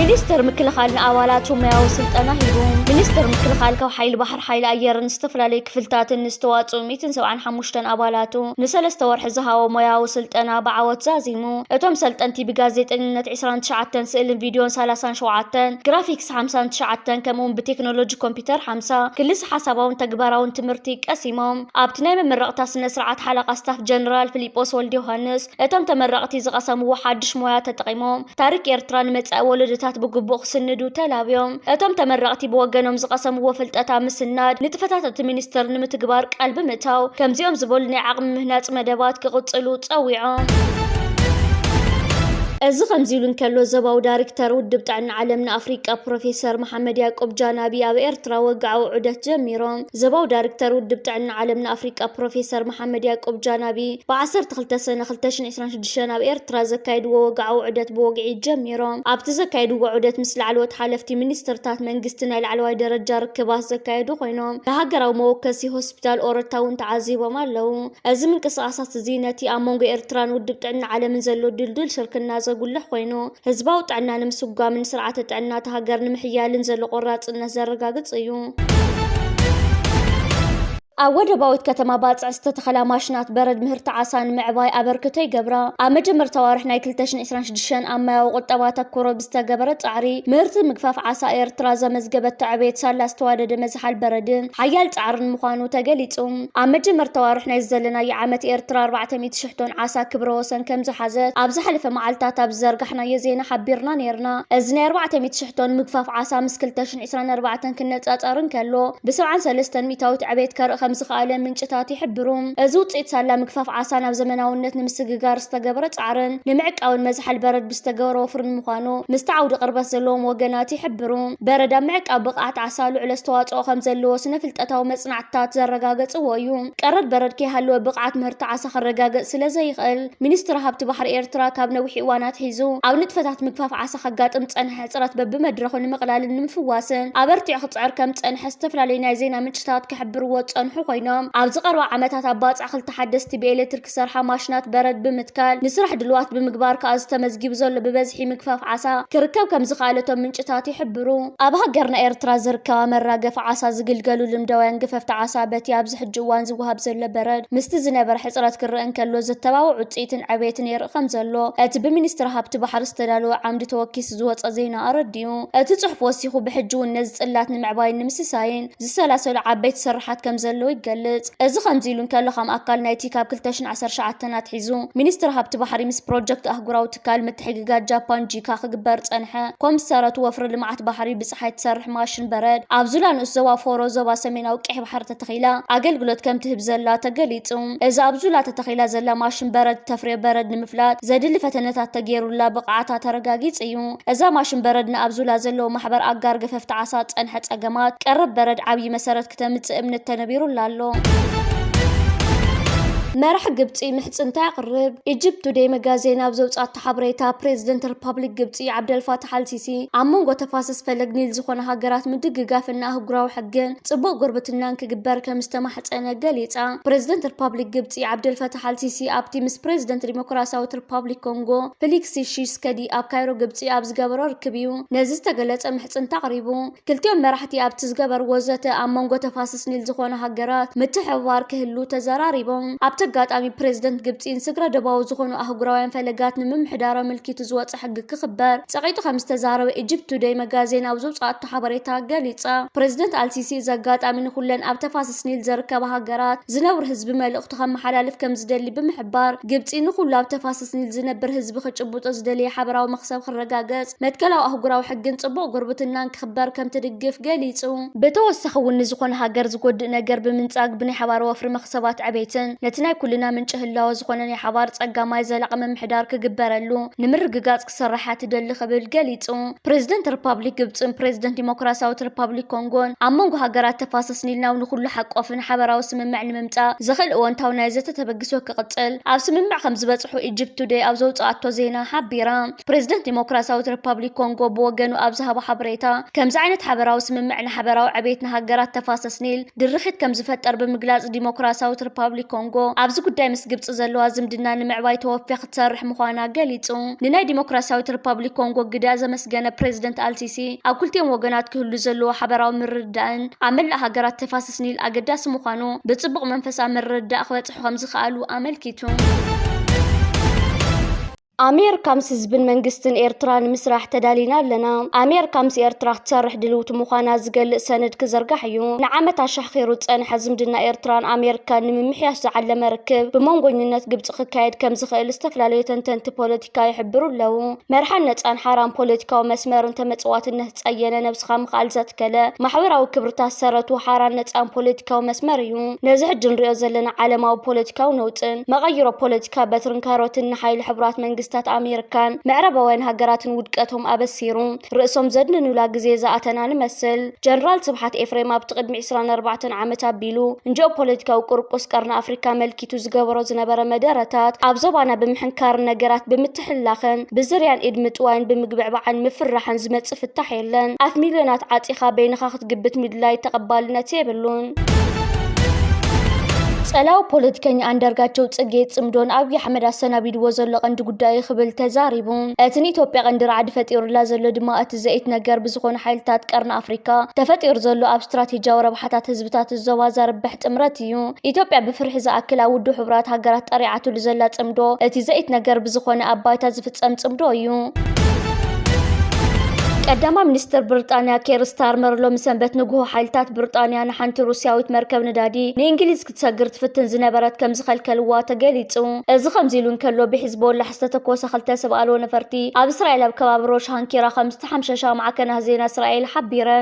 ሚኒስትር ምክልኻልን ኣባላቱ ሙያዊ ስልጠና ሂቦም ሚኒስትር ምክልኻል ካብ ሓይሊ ባሕር ሓይሊ ኣየርን ዝተፈላለዩ ክፍልታትን ዝተዋፅኡ 175 ኣባላቱ ንሰለስተ ወርሒ ዝሃቦ ሙያዊ ስልጠና ብዓወት ዛዚሙ እቶም ሰልጠንቲ ብጋዜጠኝነት 29 ስእልን ቪድዮን 37 ግራፊክስ 59 ከምኡውን ብቴክኖሎጂ ኮምፒውተር 50 ክልስ ሓሳባውን ተግባራውን ትምህርቲ ቀሲሞም ኣብቲ ናይ መመረቕታ ስነ ስርዓት ሓለቃ ስታፍ ጀነራል ፊሊጶስ ወልደ ዮሃንስ እቶም ተመረቕቲ ዝቐሰምዎ ሓድሽ ሞያ ተጠቂሞም ታሪክ ኤርትራ ንመጻኢ ወለዶታት ብግቡእ ክስንዱ ተላብዮም እቶም ተመረቕቲ ብወገኖም ዝቐሰምዎ ፍልጠታ ምስናድ ንጥፈታት እቲ ሚኒስትር ንምትግባር ቃል ብምእታው ከምዚኦም ዝበሉ ናይ ዓቕሚ ምህናፅ መደባት ክቕፅሉ ፀዊዖም እዚ ከምዚሉ እንከሎ ዘባው ዳይሬክተር ውድብ ጥዕና ዓለምና ኣፍሪቃ ፕሮፌሰር መሐመድ ያዕቆብ ጃናቢ ኣብ ኤርትራ ወግዓዊ ዑደት ጀሚሮም ዘባው ዳይሬክተር ውድብ ጥዕና ዓለምና ኣፍሪቃ ፕሮፌሰር መሐመድ ያዕቆብ ጃናቢ ብ12 ሰነ 2026 ኣብ ኤርትራ ዘካይድዎ ወግዓዊ ዑደት ብወግዒ ጀሚሮም ኣብቲ ዘካይድዎ ዑደት ምስ ላዕለዎት ሓለፍቲ ሚኒስትርታት መንግስቲ ናይ ላዕለዋይ ደረጃ ርክባት ዘካየዱ ኮይኖም ንሃገራዊ መወከሲ ሆስፒታል ኦረታ እውን ተዓዚቦም ኣለዉ እዚ ምንቅስቃሳት እዚ ነቲ ኣብ መንጎ ኤርትራን ውድብ ጥዕና ዓለምን ዘሎ ድልድል ሽርክና ጉልህ ኮይኑ ህዝባዊ ጥዕና ንምስጓምን ስርዓተ ጥዕና ሃገር ንምሕያልን ዘሎ ቆራጽነት ዘረጋግጽ እዩ ኣብ ወደባዊት ከተማ ባጽዕ ዝተተኸላ ማሽናት በረድ ምህርቲ ዓሳ ንምዕባይ ኣበርክቶ ይገብራ ኣብ መጀመርታ ዋርሕ ናይ 2026 ኣብ ማያዊ ቁጠባ ተኮሮ ብዝተገበረ ጻዕሪ ምህርቲ ምግፋፍ ዓሳ ኤርትራ ዘመዝገበት ዕብየት ሳላ ዝተዋደደ መዝሓል በረድን ሓያል ጻዕርን ምዃኑ ተገሊጹ ኣብ መጀመርታ ዋርሕ ናይ ዘለናዮ ዓመት ኤርትራ 400,000 ቶን ዓሳ ክብረ ወሰን ከም ዝሓዘት ኣብ ዝሓለፈ መዓልታት ኣብ ዘርጋሕናዮ ዜና ሓቢርና ነርና እዚ ናይ 400,000 ቶን ምግፋፍ ዓሳ ምስ 2024 ክነጻጸርን ከሎ ብ73 ሚታዊት ዕብየት ከርኢ ከም ዝኽኣለ ምንጭታት ይሕብሩ እዚ ውፅኢት ሳላ ምግፋፍ ዓሳ ናብ ዘመናውነት ንምስግጋር ዝተገበረ ጻዕርን ንምዕቃውን መዝሓል በረድ ብዝተገበረ ወፍርን ምዃኑ ምስቲ ዓውዲ ቅርበት ዘለዎም ወገናት ይሕብሩ በረድ ኣብ ምዕቃብ ብቕዓት ዓሳ ልዑል ኣስተዋፅኦ ከም ዘለዎ ስነ ፍልጠታዊ መጽናዕትታት ዘረጋገፅዎ እዩ ቀረድ በረድ ከይሃለወ ብቕዓት ምህርቲ ዓሳ ክረጋገፅ ስለ ዘይኽእል ሚኒስትሪ ሃብቲ ባሕሪ ኤርትራ ካብ ነዊሕ እዋናት ሒዙ ኣብ ንጥፈታት ምግፋፍ ዓሳ ከጋጥም ፀንሐ ሕፅረት በብመድረኹ ንምቕላልን ንምፍዋስን ኣበርቲዑ ክፅዕር ከም ፀንሐ ዝተፈላለዩ ናይ ዜና ምንጭታት ክሕብርዎ ፀንሑ ኮይኖም ኣብ ዝቐረባ ዓመታት ኣብ ባጽዕ ክልተ ሓደስቲ ብኤሌክትሪክ ሰርሓ ማሽናት በረድ ብምትካል ንስራሕ ድልዋት ብምግባር ከዓ ዝተመዝጊቡ ዘሎ ብበዝሒ ምግፋፍ ዓሳ ክርከብ ከም ዝኽኣለቶም ምንጭታት ይሕብሩ ኣብ ሃገርና ኤርትራ ዝርከባ መራገፊ ዓሳ ዝግልገሉ ልምዳውያን ገፈፍቲ ዓሳ በቲ ኣብዚ ሕጂ እዋን ዝወሃብ ዘሎ በረድ ምስቲ ዝነበረ ሕፅረት ክርአ እንከሎ ዘተባብዕ ውፅኢትን ዕብየትን የርኢ ከም ዘሎ እቲ ብሚኒስትሪ ሃብቲ ባሕሪ ዝተዳለወ ዓምዲ ተወኪስ ዝወፀ ዜና ኣረዲዩ እቲ ጽሑፍ ወሲኹ ብሕጂ እውን ነዚ ጽላት ንምዕባይን ንምስሳይን ዝሰላሰሉ ዓበይቲ ስራሓት ከም ዘለዎ ይገልጽ እዚ ከምዚ ኢሉ እንከሎ ከም ኣካል ናይቲ ካብ 2019 ኣትሒዙ ሚኒስትሪ ሃብቲ ባሕሪ ምስ ፕሮጀክት ኣህጉራዊ ትካል ምትሕግጋዝ ጃፓን ጂካ ክግበር ፀንሐ ኮምሰረቱ ወፍሪ ልምዓት ባሕሪ ብፀሓይ ትሰርሕ ማሽን በረድ ኣብ ዙላ ንኡስ ዞባ ፎሮ ዞባ ሰሜናዊ ቀይሕ ባሕሪ ተተኺላ ኣገልግሎት ከም ትህብ ዘላ ተገሊጹ እዚ ኣብ ዙላ ተተኺላ ዘላ ማሽን በረድ ተፍርዮ በረድ ንምፍላጥ ዘድሊ ፈተነታት ተገይሩላ ብቕዓታ ተረጋጊጽ እዩ እዛ ማሽን በረድ ንኣብ ዙላ ዘለዎ ማሕበር ኣጋር ገፈፍቲ ዓሳ ፀንሐ ፀገማት ቀረብ በረድ ዓብይ መሰረት ክተምጽእ እምነት ተነቢሩላ ኣሎ مرح قبطي محصنتا يقرب إيجيبت توداي مغازين ኣብ ዘውጻት ሓበሬታ ፕሬዝደንት ሪፐብሊክ ግብጽ ዓብደልፋታሕ አልሲሲ ኣብ መንጎ ተፋሰስ ፈለግኒል ዝኾነ ሃገራት ምድግጋፍና ኣህጉራዊ ሕግን ጽቡቕ ጉርብትናን ክግበር ከም ዝተማሕፀነ ገሊጻ ፕሬዝደንት ሪፐብሊክ ግብጽ ዓብደልፋታሕ አልሲሲ ኣብቲ ምስ ፕሬዝደንት ዲሞክራሲያዊት ሪፐብሊክ ኮንጎ ፌሊክስ ሺስከዲ ኣብ ካይሮ ግብጽ ኣብ ዝገበሮ ርክብ እዩ ነዚ ዝተገለጸ ምሕጽንታ ኣቕሪቡ ክልቲኦም መራሕቲ ኣብቲ ዝገበርዎ ዘተ ኣብ መንጎ ተፋሰስ ኒል ዝኾነ ሃገራት ምትሕብባር ክህሉ ተዘራሪቦም ኣብቲ አጋጣሚ ፕሬዝደንት ግብጽን ስግራ ደባው ዝኾኑ ኣህጉራውያን ፈለጋት ንምምሕዳር ምልክቱ ዝወጽ ሕግ ክኽበር ጸቂጡ ከም ዝተዛረበ ኢጅፕት ቱዴይ መጋዜን ኣብ ዘውጻት ሓበሬታ ገሊጻ ፕሬዝደንት አልሲሲ ዘጋጣሚ ንኹለን ኣብ ተፋሰስ ኒል ዘርከባ ሃገራት ዝነብር ህዝቢ መልእኽቱ ከመሓላልፍ ከም ዝደሊ ብምሕባር ግብጽ ንኹሉ ኣብ ተፋሰስ ኒል ዝነብር ህዝቢ ክጭቡጦ ዝደልየ ሓበራዊ መኽሰብ ክረጋገጽ መትከላዊ ኣህጉራዊ ሕግን ጽቡቕ ጉርብትናን ክኽበር ከም ትድግፍ ገሊጹ ብተወሳኺ እውን ዝኾነ ሃገር ዝጎድእ ነገር ብምንጻግ ብናይ ሓባር ወፍሪ መኽሰባት ዕቤትን ነቲ ናይ ኩልና ምንጭ ህላወ ዝኾነ ናይ ሓባር ጸጋማይ ዘላቕ ምምሕዳር ክግበረሉ ንምርግጋጽ ክሰርሓ ትደሊ ክብል ገሊጹ ፕሬዝደንት ሪፐብሊክ ግብጽን ፕሬዝደንት ዲሞክራሲያዊት ሪፐብሊክ ኮንጎን ኣብ መንጎ ሃገራት ተፋሰስ ኒልናው ንኹሉ ሓቆፍን ሓበራዊ ስምምዕ ንምምጻእ ዝኽእል እወንታዊ ናይ ዘተ ተበግሶ ክቕጽል ኣብ ስምምዕ ከም ዝበጽሑ ኢጅፕት ቱዴይ ኣብ ዘውጻኣቶ ዜና ሓቢራ ፕሬዝደንት ዲሞክራሲያዊት ሪፐብሊክ ኮንጎ ብወገኑ ኣብ ዝሃቦ ሓበሬታ ከምዚ ዓይነት ሓበራዊ ስምምዕ ንሓበራዊ ዕቤት ንሃገራት ተፋሰስ ኒል ድርኺት ከም ዝፈጠር ብምግላጽ ዲሞክራሲያዊት ሪፐብሊክ ኮንጎ ኣብዚ ጉዳይ ምስ ግብጽ ዘለዋ ዝምድና ንምዕባይ ተወፊያ ክትሰርሕ ምዃና ገሊጹ ንናይ ዲሞክራሲያዊት ሪፓብሊክ ኮንጎ ግዳ ዘመስገነ ፕሬዚደንት አልሲሲ ኣብ ክልቲኦም ወገናት ክህሉ ዘለዎ ሓበራዊ ምርድዳእን ኣብ መላእ ሃገራት ተፋሰስ ኒል ኣገዳሲ ምዃኑ ብጽቡቕ መንፈሳዊ ምርድዳእ ክበጽሑ ከም ዝኽኣሉ ኣመልኪቱ أمريكا مس حزب منجستن إيرتران مسرح تدالينا لنا أمريكا مس إيرترا تصرح دلوت مخانا زقل سند كزرقحيو نعمة شخيروت أن حزم دنا إيرتران أمريكا نمحياش زعل مركب بمونغون الناس جبت خكايد كم زخيل استفلالية تنت بوليتيكا يحبروا له مرحلة أن حرام بوليتيكا ومسمار تمتوات الناس تأينا نفس خام خالزات كلا محورة وكبرتا سرت وحرانة أن بوليتيكا ومسماريو نزح جنريو زلنا علما وبوليتيكا ونوتن مغيرو بوليتيكا بترن كاروت النحايل حبرات منجست أمريكان معربوين هاجرات ودقتهم أبسيرون رئيسهم زدن نولا جزيزة أتنا نمثل جنرال صبحات إفريم بتقدم 24 عامة بيلو نجو بوليتيكا وقرقص قرن أفريكا ملكيتو زجبرو زنبرة مدارتات أبزوبانا بمحنكار نجارات بمتحلاخن بزريان إدمت وين بمجبع عن مفرحن زمت في التحيلن 1 مليونات عاطخة بين خاخت جبت مدلاي تقبلنا تيبلون سألاو بوليتيكاني أندرغاتشو تسجيت سمدون أبي أحمد السنابيد وزل قند قداي خبل تزاربون أتني توبيا قندر عاد فتير لازل دما أتزايت نجار بزخون حيلتات قرن أفريقيا تفتير زلو أب استراتيجية وربحات تزبطات الزوازر بحت أمراتيو إثيوبيا بفرح إذا أكلا ودو حبرات هجرات طريعة لزلات سمدو أتزايت نجار بزخون أباي تزفت سمدويو قدام منستر بريطانيا كير ستارمر لو مسنبت نجوه حالتات بريطانيا نحنت روسياويت مركب ندادي نإنجليز كتسجر تفتن زنبرات كم زخل كلوا تجليتو زخم زيلون كلو بحزبون لحستك وسخلت سبقالو نفرتي أب إسرائيل بكباب روش هانكيرا 5 شام عكنا هزينا إسرائيل حبيرا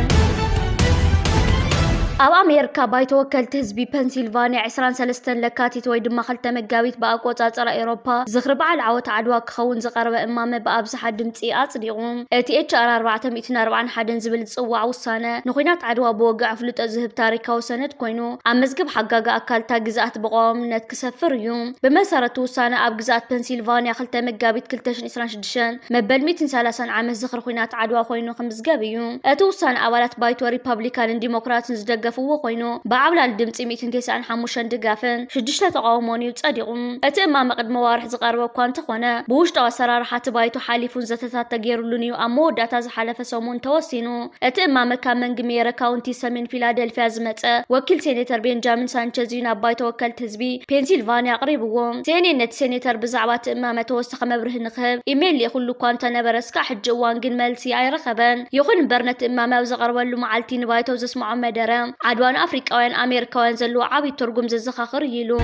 أو أمريكا بايتوكل تهزبي بنسلفانيا 23 لكاتيت ويدما خلت مجاويت بأقوات على أوروبا زخرب على عوت عدوا كخون زقرب إمامه بأبز حد متي أصدقون THR 440 حدن زبل تصوع وسنة نخينات عدوا بوقع فلوت أزهب تاريخا وسنة كوينو أمزجب حقاقة أكلتا جزات بقوم نتكسفر يوم بمسارة وسنة أب جزات بنسلفانيا خلت مجاويت كلتشن إسران شدشان مبل 230 عام زخر خينات عدوا خوينو 5 جابيوم أتوسان أولات بايتو ريبابليكان ديمقراط زدق فو خوينو بعولا الدمت 295 دقافن شدشتا تقاوموني وتصدقون اتما مقد موارح زقاربو كوان تخوانا بوشتا وسرارحات بايتو حاليفون زتتات تغيرلونيو امو داتا زحالف سومون توسينو اتما مكان منجميرا كاونتي سمين فيلادلفيا زمت وكيل سينيتر بنجامين سانشيزينا بايتو وكالت حزبي بنسلفانيا قريبوهم سينينت سينيتر بزعبات امامه توسخ مبره نخب ايميل يخلو كوانتا نبرسكا حجوان جن ملسي اي رخبن يخن برنت امامه وزقربلو معالتين بايتو زسمعو مدرم عدوان أفريقيان أمريكان زلو عبي ترجم زخاخر يلو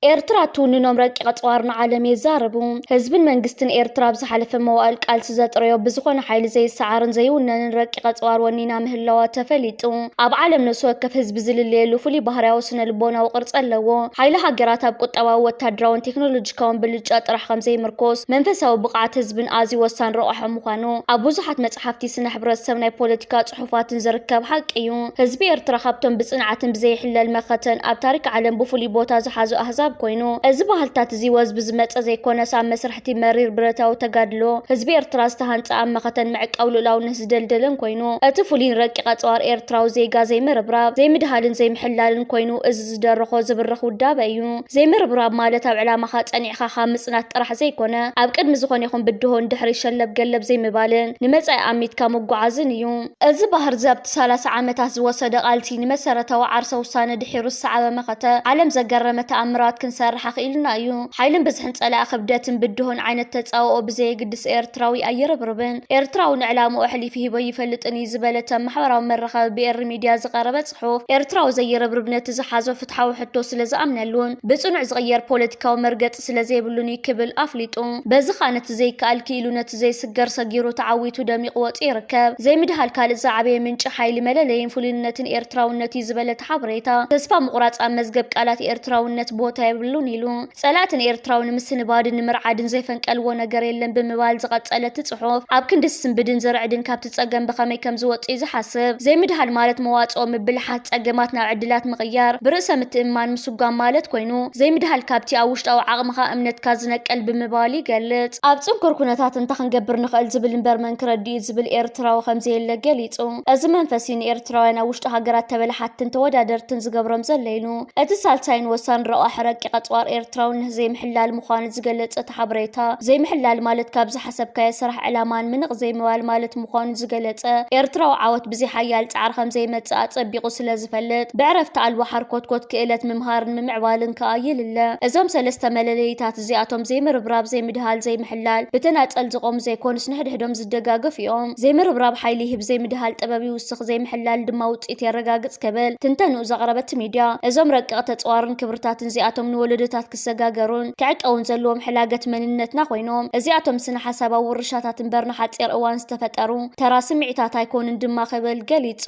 إيرترا توني نمرك قطوارنا عالمي زاربون حزب منجستن إيرترا بزحلف موال قالس زات ريو بزخون حيل زي السعارن زي ونن نرك قطوار ونينا مهلوا تفليتون أب عالم نسوك كف حزب زل الليل وفلي بحريا وسنة لبونا وقرص اللو حيلها قراتها بقطوا وتدراون تكنولوجيكاون بلجات رحخم زي مركوز منفسا وبقعة حزب آزي وسان روح مخانو أبو زحت متحفتي سنة حبرت سمناي بوليتيكات صحفات زركب حق أيون حزب إيرترا خبتم بصنعة بزي حلال مختن أب تاريك عالم بفلي بوتا زحازو أحزاب كوينو أزبهالتات زيواز بزمت زي كونا سام مسرحتي مرير برتا وتقادلو حزب إيرترا استهانت مختن معك أولو لاو نهز دلدلن كوينو أتفولين رقيقات صوار إيرترا زي غازي مربراب زي مدهالن زي محلالن كوينو إز درخو زبرخو دابايو زي مربراب مالتا وعلامة خات أنيعخا خامسنات طرح زي كونا أبقد مزخون يخون بدهون دحري شلب قلب زي مبالن نمتع عميت كامو قعازن يوم أزبهر زابت 3 عامتات زوصد قالتي نمسارة وعرسة وصانة دحيرو السعابة مختا علم زقرمة أمرات كنسار حقيلنا أيو حيلن بزحن على خبداتن بدهن عين التتصاو بزي قدس إيرتراوي أي ربربن إيرتراو نعلامو أحلي فيه بيفلت أني زبالة محورا مرخا بإر ميديا زقربت صحوف إيرتراو زي ربربنا تزحازو فتحاو حتو سلازا أمن اللون بصنع زغير بوليتيكا ومرقت سلازي بلوني كبل أفليتون بزخانت زي كالكيلونت زي سجر صغيرو تعويتو دمي قوات إيركب زي مدهال كالزا عبي منش حيلي ملالين فلنتن إيرتراو نتي زبالة حبريتا تسفا مقراط أمزقب كالات إيرتراو نت بوتا የብሉን ኢሉ ጸላእትን ኤርትራውን ምስንባድን ምርዓድን ዘይፈንቀልዎ ነገር የለን ብምባል ዝቐጸለት ጽሑፍ ኣብ ክንዲ ስንብድን ዘርዕድን ካብቲ ጸገም ብኸመይ ከም ዝወጽእ ዝሓስብ ዘይምድሃል ማለት መዋጽኦ ምብልሓት ጸገማት ናብ ዕድላት ምቕያር ብርእሰ ምትእማን ምስጓም ማለት ኮይኑ ዘይምድሃል ካብቲ ኣብ ውሽጣዊ ዓቕምኻ እምነትካ ዝነቀል ብምባል ይገልጽ ኣብ ጽንኩር ኩነታት እንታ ክንገብር ንኽእል ዝብል እምበር መንክረዲኡ ዝብል ኤርትራዊ ከምዘየለ ገሊጹ እዚ መንፈሲ ንኤርትራውያን ኣብ ውሽጢ ሃገራት ተበላሓትን ተወዳደርትን ዝገብሮም ዘለይኑ እቲ ሳልሳይን ወሳን ረቑሕ ረቂቕ ኣጽዋር ኤርትራውነት ዘይምሕላል ምዃኑ ዝገለጸ ሓበሬታ ዘይምሕላል ማለት ካብ ዝሓሰብካዮ ስራሕ ዕላማን ምንቕ ዘይምባል ማለት ምዃኑ ዝገለጸ ኤርትራዊ ዓወት ብዘይ ሓያል ጻዕሪ ከምዘይመጽእ ኣጸቢቑ ስለ ዝፈልጥ ብዕረፍቲ ኣልቦ ሓርኮትኮት ክእለት ምምሃርን ምምዕባልን ከዓ ይልለ እዞም ሰለስተ መለለይታት እዚኣቶም ዘይምርብራብ ዘይምድሃል ዘይምሕላል ብተናጸል ዝቖሙ ዘይኮኑስ ንሕድሕዶም ዝደጋገፍ እዮም ዘይምርብራብ ሓይሊ ይህብ ዘይምድሃል ጥበብ ይውስኽ ዘይምሕላል ድማ ውጽኢት የረጋግጽ ከብል ትንተንኡ ዘቕረበት ሚድያ እዞም ረቂቕ ተጽዋርን ክብርታትን እዚኣቶም ንወለዶታት ክሰጋገሩን ክዕቀውን ዘለዎም ሕላገት መንነትና ኮይኖም እዚኣቶም ስነ ሓሳባዊ ውርሻታት እምበር ንሓጺር እዋን ዝተፈጠሩ ተራ ስምዒታት ኣይኮኑን ድማ ክብል ገሊጹ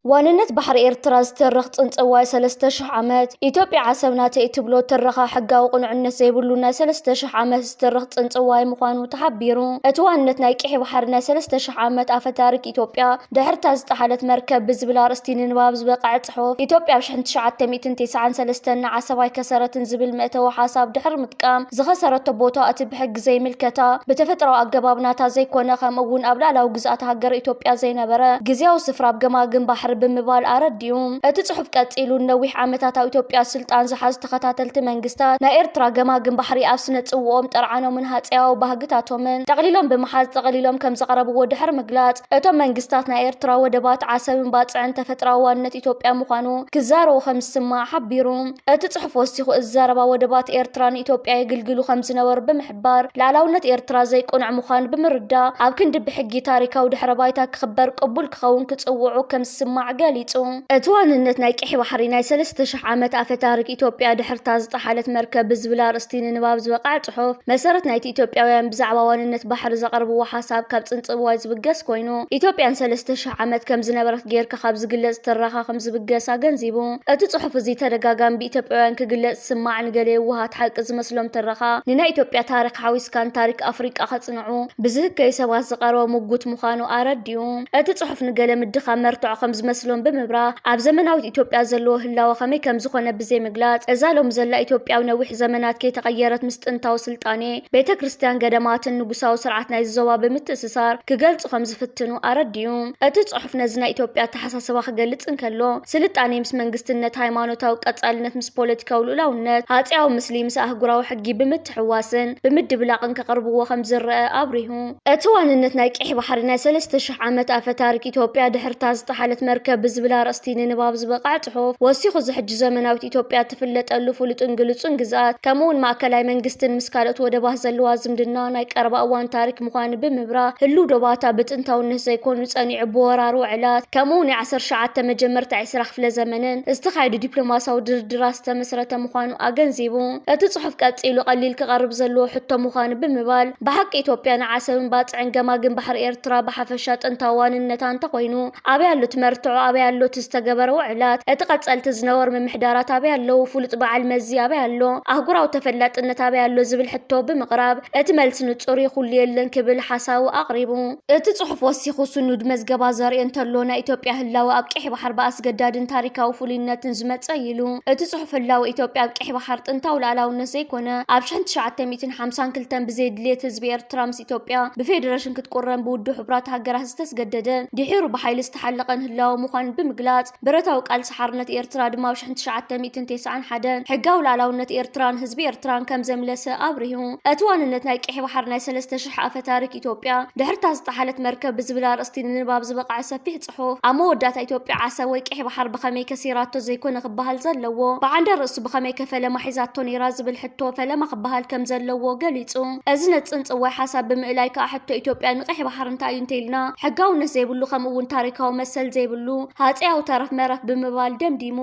ዋንነት ባሕሪ ኤርትራ ዝተረኽ ጽንጽዋይ 3000 ዓመት ኢትዮጵያ ዓሰብናተ እትብሎ ተረኻ ሕጋዊ ቁንዕነት ዘይብሉ ናይ 3000 ዓመት ዝተረኽ ጽንጽዋይ ምዃኑ ተሓቢሩ እቲ ዋንነት ናይ ቂሒ ባሕሪ ናይ 3000 ዓመት ኣፈ ታሪክ ኢትዮጵያ ድሕርታ ዝተሓለት መርከብ ብዝብል ኣርእስቲ ንንባብ ዝበቕዐ ጽሑፍ ኢትዮጵያ ብ1993 ንዓሰባይ ከሰረትን ዝብል መእተዊ ሓሳብ ድሕሪ ምጥቃም ዝኸሰረቶ ቦታ እቲ ብሕጊ ዘይምልከታ ብተፈጥሮኣዊ ኣገባብናታ ዘይኮነ ከምኡ እውን ኣብ ላዕላዊ ግዝኣት ሃገር ኢትዮጵያ ዘይነበረ ግዝያዊ ስፍራ ኣብ ገማግም ባሕሪ ብምባል ኣረዲዩ እቲ ጽሑፍ ቀጺሉ ነዊሕ ዓመታት ኣብ ኢትዮጵያ ስልጣን ዝሓዙ ተኸታተልቲ መንግስታት ናይ ኤርትራ ገማግም ባሕሪ ኣብ ስነ ጽውኦም ጠርዓኖምን ሃጸያዊ ባህግታቶምን ጠቕሊሎም ብምሓዝ ጠቕሊሎም ከም ዘቕረብዎ ድሕሪ ምግላጽ እቶም መንግስታት ናይ ኤርትራ ወደባት ዓሰብን ባጽዕን ተፈጥሮኣዊ ዋንነት ኢትዮጵያ ምዃኑ ክዛረቡ ከም ዝስማዕ ሓቢሩ እቲ ጽሑፍ ወሲኹ እዚ ዘረባ ወደባት ኤርትራ ንኢትዮጵያ የግልግሉ ከም ዝነበሩ ብምሕባር ላዕላውነት ኤርትራ ዘይቆንዕ ምዃኑ ብምርዳእ ኣብ ክንዲ ብሕጊ ታሪካዊ ድሕረ ባይታ ክኽበር ቅቡል ክኸውን ክጽውዑ ከም ዝስማዕ ገሊጹ እቲ ዋንነት ናይ ቂሒ ባሕሪ ናይ 3000 ዓመት ኣፈ ታሪክ ኢትዮጵያ ድሕርታ ዝተሓለት መርከብ ብዝብል ኣርእስቲ ንንባብ ዝበቕዐ ጽሑፍ መሰረት ናይቲ ኢትዮጵያውያን ብዛዕባ ዋንነት ባሕሪ ዘቕርብዎ ሓሳብ ካብ ጽንጽዋይ ዝብገስ ኮይኑ ኢትዮጵያን 3000 ዓመት ከም ዝነበረት ጌርካ ካብ ዝግለጽ ትረኻ ከም ዝብገስ ኣገንዚቡ እቲ ጽሑፍ እዚ ተደጋጋሚ ብኢትዮጵያውያን ክግለጽ ዝስማዕ ንገለ የውሃት ሓቂ ዝመስሎም ትረኻ ንናይ ኢትዮጵያ ታሪክ ሓዊስካን ታሪክ ኣፍሪቃ ከጽንዑ ብዝህከይ ሰባት ዝቐረበ ምጉት ምዃኑ ኣረዲዩ እቲ ጽሑፍ ንገለ ምድኻም መርትዖ ከም ዝመስሎም ብምብራ ኣብ ዘመናዊት ኢትዮጵያ ዘለዎ ህላወ ከመይ ከም ዝኾነ ብዘይ ምግላጽ እዛ ሎም ዘላ ኢትዮጵያዊ ነዊሕ ዘመናት ከይተቐየረት ምስ ጥንታዊ ስልጣኔ ቤተ ክርስቲያን ገዳማትን ንጉሳዊ ስርዓት ናይ ዞባ ብምትእስሳር ክገልጹ ከም ዝፍትኑ ኣረዲዩ እቲ ጽሑፍ ነዚ ናይ ኢትዮጵያ ተሓሳስባ ክገልጽ እንከሎ ስልጣኔ ምስ መንግስትነት ሃይማኖታዊ ቀጻልነት ምስ ፖለቲካዊ ልኡላውነት ሃጸያዊ ምስሊ ምስ ኣህጉራዊ ሕጊ ብምትሕዋስን ብምድብላቕን ከቕርብዎ ከም ዝረአ ኣብሪሁ እቲ ዋንነት ናይ ቂሒ ባሕሪ ናይ 3000 ዓመት ኣፈ ታሪክ ኢትዮጵያ ድሕርታ ዝተሓለት መርከብ ብዝብል ኣርእስቲ ንንባብ ዝበቕዐ ጽሑፍ ወሲኹ ዝሕጂ ዘመናዊት ኢትዮጵያ ትፍለጠሉ ፍሉጥን ግልጹን ግዝኣት ከምኡውን ማእከላይ መንግስትን ምስ ካልኦት ወደባት ዘለዋ ዝምድና ናይ ቀረባ እዋን ታሪክ ምዃኑ ብምብራ ህሉ ዶባታ ብጥንታውነት ዘይኮኑ ጸኒዑ ብወራሩ ዕላት ከምኡውን የ19 መጀመርታ 20 ክፍለ ዘመንን ዝተኻየዱ ዲፕሎማሳዊ ድርድራት ዝተመስረተ ምዃኑ ኣገንዚቡ እቲ ጽሑፍ ቀጺሉ ቀሊል ክቐርብ ዘለዎ ሕቶ ምዃኑ ብምባል ብሓቂ ኢትዮጵያ ንዓሰብን ባጽዕን ገማግም ባሕሪ ኤርትራ ብሓፈሻ ጥንታዊ ዋንነታ እንተኮይኑ ኣበይ ኣሎ ትመርትዖ ኣበይ ኣሎ ዝተገበረ ውዕላት እቲ ቀጸልቲ ዝነበሩ ምምሕዳራት ኣበይ ኣለዉ ፍሉጥ በዓል መዚ ኣበይ ኣሎ ኣህጉራዊ ተፈላጥነት ኣበይ ኣሎ ዝብል ሕቶ ብምቕራብ እቲ መልሲ ንጹር ይኹሉ የለን ክብል ሓሳቡ ኣቕሪቡ እቲ ጽሑፍ ወሲኹ ስኑድ መዝገባ ዘርኢ እንተሎ ናይ ኢትዮጵያ ህላወ ኣብ ቂሒ ባሕር ብኣስገዳድን ታሪካዊ ፍሉይነትን ዝመጸ ኢሉ እቲ ጽሑፍ ህላወ ኢትዮጵያ ኣብ ቂሒ ባሕር ጥንታዊ ላዕላውነት ዘይኮነ ኣብ 1952 ብዘይ ድሌት ህዝቢ ኤርትራ ምስ ኢትዮጵያ ብፌደሬሽን ክትቆረን ብውድብ ሕብራት ሃገራት ዝተስገደደን ድሒሩ ብሓይሊ ዝተሓለቐን ህላወ ምዃኑ ብምግላጽ ብረታዊ ቃልሲ ሓርነት ኤርትራ ድማ ኣብ 1991 ሕጋዊ ላዕላውነት ኤርትራን ህዝቢ ኤርትራን ከም ዘምለሰ ኣብሪሁ እቲ ዋንነት ናይ ቂሒ ባሕሪ ናይ 3000 ኣፈ ታሪክ ኢትዮጵያ ድሕርታ ዝተሓለት መርከብ ብዝብል ኣርእስቲ ንንባብ ዝበቕዐ ሰፊሕ ጽሑፍ ኣብ መወዳእታ ኢትዮጵያ ዓሰብ ወይ ቂሒ ባሕሪ ብኸመይ ከሲራቶ ዘይኮነ ክበሃል ዘለዎ ብዓንደ ርእሱ ብኸመይ ከፈለማ ሒዛቶ ነይራ ዝብል ሕቶ ፈለማ ክበሃል ከም ዘለዎ ገሊጹ እዚ ነጽንጽዋይ ሓሳብ ብምእላይ ከዓ ሕቶ ኢትዮጵያ ንቂሒ ባሕሪ እንታይ እዩ እንተኢልና ሕጋውነት ዘይብሉ ከምኡውን ታሪካዊ መሰል ዘይብሉ ሃጸያዊ ተረፍ መረፍ ብምባል ደምዲሙ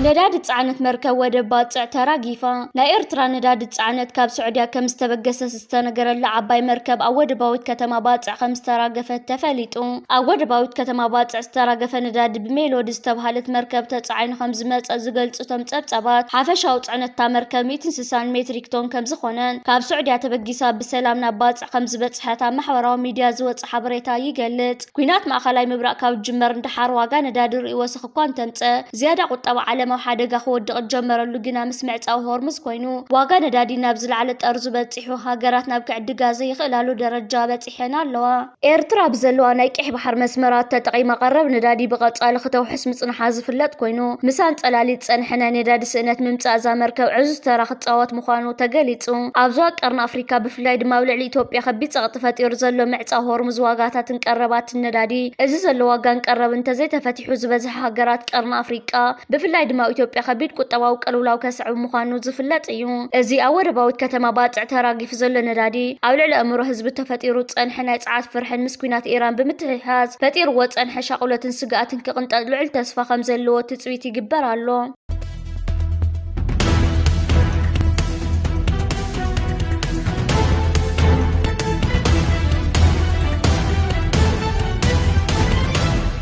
ነዳዲ ጽዕነት መርከብ ወደብ ባጽዕ ተራጊፋ ናይ ኤርትራ ነዳዲ ጽዕነት ካብ ስዑድያ ከም ዝተበገሰ ዝተነገረላ ዓባይ መርከብ ኣብ ወደባዊት ከተማ ባጽዕ ከም ዝተራገፈት ተፈሊጡ ኣብ ወደባዊት ከተማ ባጽዕ ዝተራገፈ ነዳዲ ብሜሎዲ ዝተባሃለት መርከብ ተጻዒኑ ከም ዝመጸ ዝገልጹ ቶም ጸብጻባት ሓፈሻዊ ጽዕነታ መርከብ 160 ሜትሪክ ቶን ከም ዝኾነን ካብ ስዑድያ ተበጊሳ ብሰላም ናብ ባጽዕ ከም ዝበጽሐት ኣብ ማሕበራዊ ሚድያ ዝወጽእ ሓበሬታ ይገልጽ። ኩናት ማእኸላይ ምብራቕ ካብ ጅመር እንድሓር ዋጋ ነዳዲ ርእዮ ወሰኽ እኳ እንተምጸ ዝያዳ ቁጠባ ዓለማዊ ሓደጋ ክወድቕ ጀመረሉ ግና ምስ ምዕጻው ሆርሙዝ ኮይኑ ዋጋ ነዳዲ ናብ ዝለዓለ ጠርዙ በፂሑ ሃገራት ናብ ክዕድጋ ዘይኽእላሉ ደረጃ በፂሐን ኣለዋ። ኤርትራ ብዘለዋ ናይ ቀይሕ ባሕር መስመራት ተጠቒማ ቀረብ ነዳዲ ብቐጻሊ ክተውሕስ ምጽንሓ ዝፍለጥ ኮይኑ ምሳን ጸላሊት ጸንሐ ናይ ነዳዲ ስእነት ምምጻእ እዛ መርከብ ዕዙዝ ተራ ክጻወት ምዃኑ ተገሊጹ። ኣብ ዞባ ቀርኒ ኣፍሪካ ብፍላይ ድማ ኣብ ልዕሊ ኢትዮጵያ ከቢድ ጸቕጢ ፈጢሩ ዘሎ ምዕጻው ሆርሙዝ ዋጋታትን ቀረባትን ነዳዲ እዚ ዘሎ ዋጋን ቀረብ እንተዘይተፈቲሑ ዝበዝሐ ሃገራት ቀርኒ ኣፍሪቃ ብፍላይ ድማ ኢትዮጵያ ከቢድ ቁጠባዊ ቅልውላው ከስዕብ ምዃኑ ዝፍለጥ እዩ። እዚ ኣብ ወደባዊት ከተማ ባጽዕ ተራጊፉ ዘሎ ነዳዲ ኣብ ልዕሊ ኣእምሮ ህዝቢ ተፈጢሩ ጸንሐ ናይ ጸዓት ፍርሕን ምስ ኩናት ኢራን ብምትሕሓዝ ፈጢርዎ ጸንሐ ሻቁለትን ስግኣትን ክቕንጠጥ ልዑል ተስፋ ከም ዘለዎ ትጽቢት ይግበር ኣሎ።